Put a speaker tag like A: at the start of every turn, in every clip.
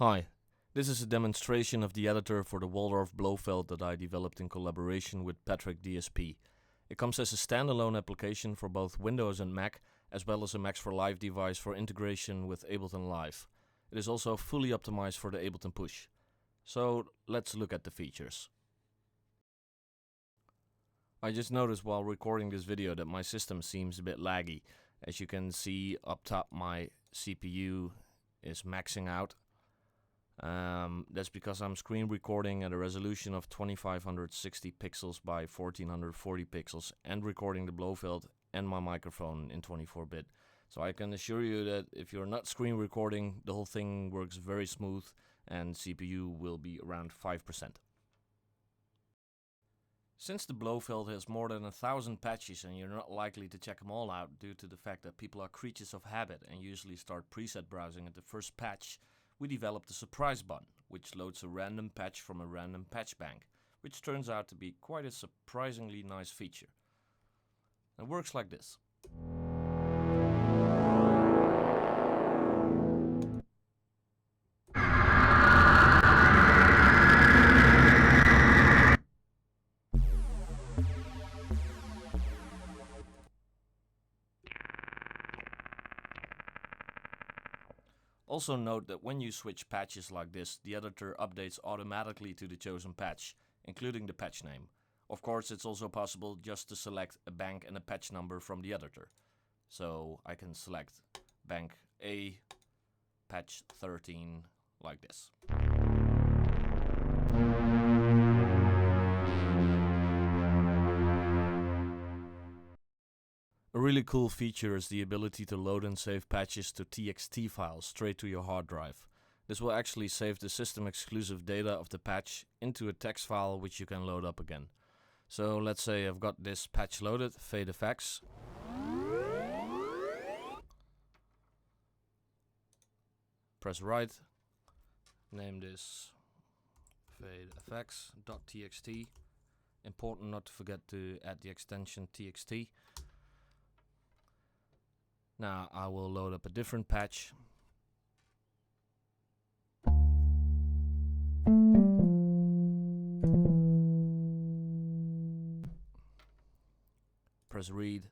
A: Hi, this is a demonstration of the editor for the Waldorf Blofeld that I developed in collaboration with Patrick DSP. It comes as a standalone application for both Windows and Mac, as well as a Macs for Live device for integration with Ableton Live. It is also fully optimized for the Ableton Push. So let's look at the features. I just noticed while recording this video that my system seems a bit laggy. As you can see up top, my CPU is maxing out. That's because I'm screen recording at a resolution of 2560 pixels by 1440 pixels and recording the Blofeld and my microphone in 24-bit. So I can assure you that if you're not screen recording, the whole thing works very smooth and CPU will be around 5%. Since the Blofeld has more than 1,000 patches and you're not likely to check them all out due to the fact that people are creatures of habit and usually start preset browsing at the first patch, we developed a surprise button, which loads a random patch from a random patch bank, which turns out to be quite a surprisingly nice feature. It works like this. Also note that when you switch patches like this, the editor updates automatically to the chosen patch, including the patch name. Of course, it's also possible just to select a bank and a patch number from the editor. So I can select bank A, patch 13, like this. A really cool feature is the ability to load and save patches to TXT files straight to your hard drive. This will actually save the system exclusive data of the patch into a text file which you can load up again. So let's say I've got this patch loaded, Fade Effects. Press right, name this Fade Effects.txt. Important not to forget to add the extension txt. Now I will load up a different patch. Press read.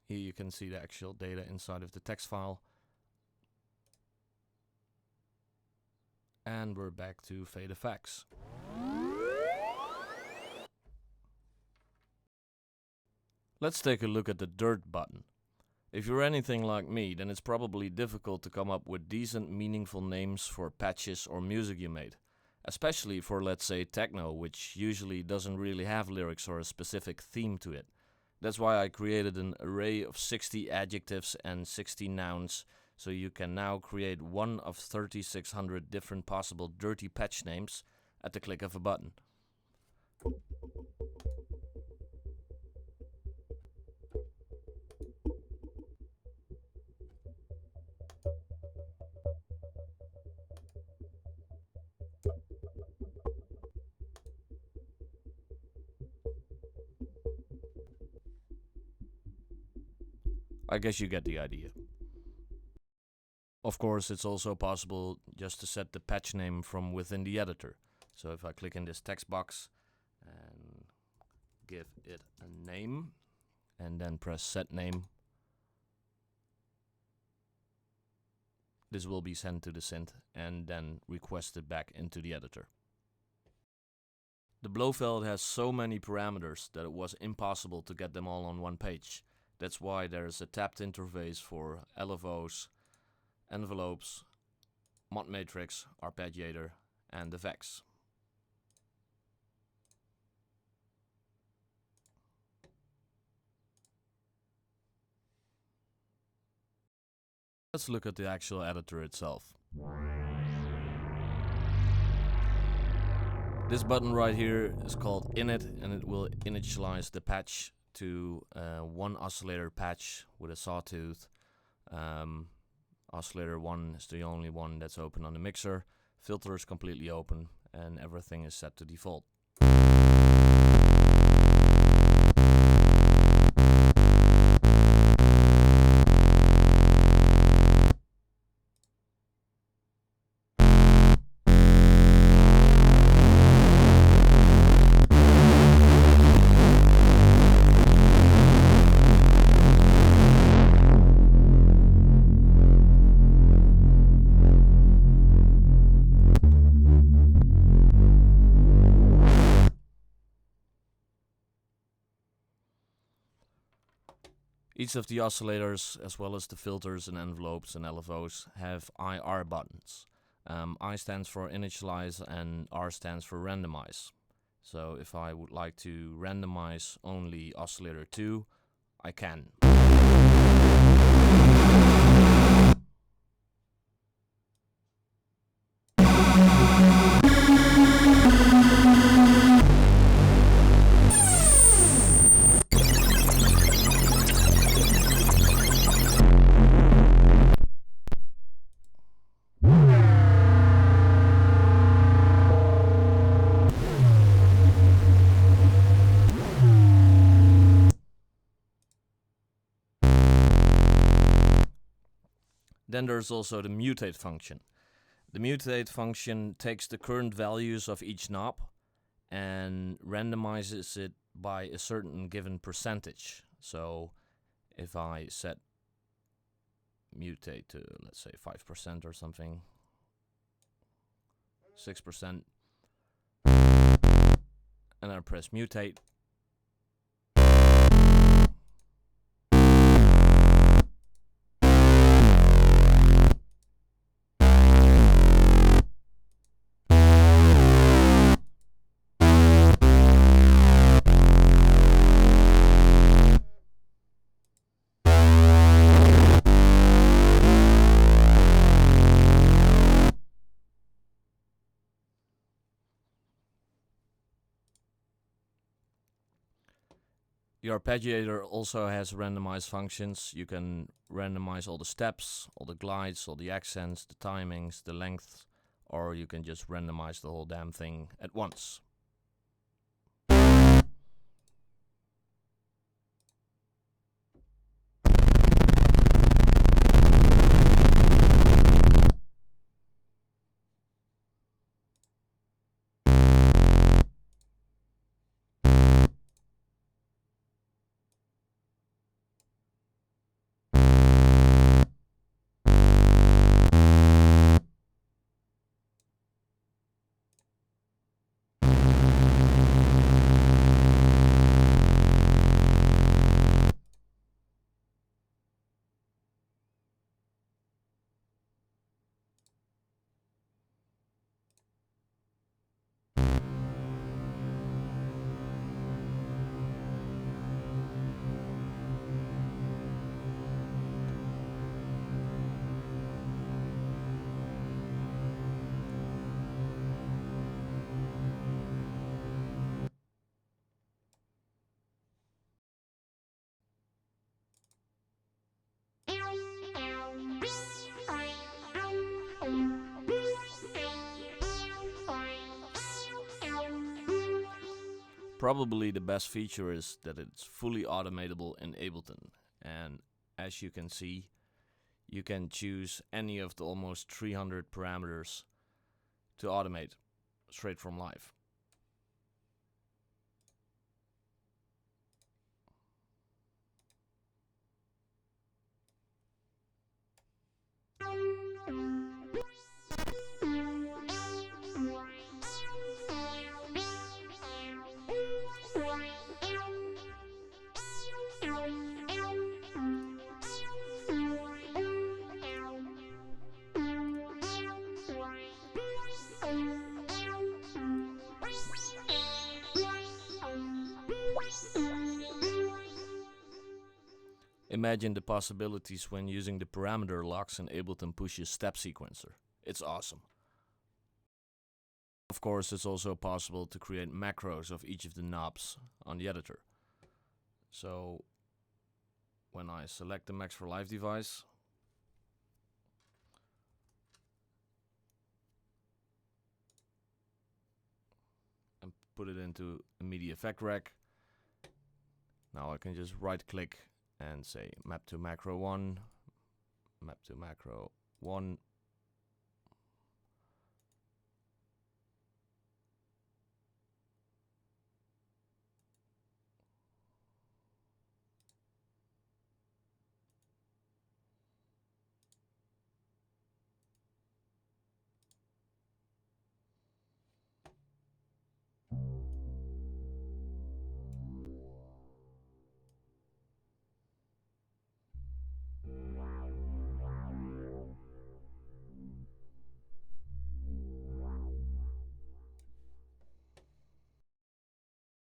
A: Here you can see the actual data inside of the text file. And we're back to Fade Effects. Let's take a look at the Dirt button. If you're anything like me, then it's probably difficult to come up with decent, meaningful names for patches or music you made. Especially for, let's say, techno, which usually doesn't really have lyrics or a specific theme to it. That's why I created an array of 60 adjectives and 60 nouns, so you can now create one of 3,600 different possible dirty patch names at the click of a button. I guess you get the idea. Of course, it's also possible just to set the patch name from within the editor. So if I click in this text box and give it a name and then press set name, this will be sent to the synth and then requested back into the editor. The Blofeld has so many parameters that it was impossible to get them all on one page. That's why there is a tabbed interface for LFOs, envelopes, mod matrix, arpeggiator, and effects. Let's look at the actual editor itself. This button right here is called Init, and it will initialize the patch to one oscillator patch with a sawtooth. Oscillator 1 is the only one that's open on the mixer. Filter is completely open and everything is set to default. Each of the oscillators, as well as the filters and envelopes and LFOs, have IR buttons. I stands for initialize and R stands for randomize. So if I would like to randomize only oscillator 2, I can. Then there's also the mutate function. The mutate function takes the current values of each knob and randomizes it by a certain given percentage. So if I set mutate to, let's say, 5% or something, 6%, and I press mutate, the arpeggiator also has randomized functions. You can randomize all the steps, all the glides, all the accents, the timings, the length, or you can just randomize the whole damn thing at once. Probably the best feature is that it's fully automatable in Ableton, and as you can see, you can choose any of the almost 300 parameters to automate straight from live. Imagine the possibilities when using the parameter locks and Ableton pushes step sequencer. It's awesome. Of course, it's also possible to create macros of each of the knobs on the editor. So when I select the Max for Live device, and put it into a MIDI effect rack, now I can just right click and say map to macro 1, map to macro 1.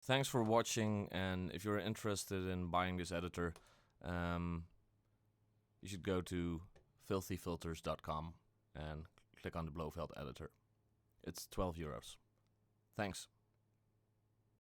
A: Thanks for watching, and if you're interested in buying this editor, you should go to filthyfilters.com and click on the Blofeld editor. It's €12. Thanks.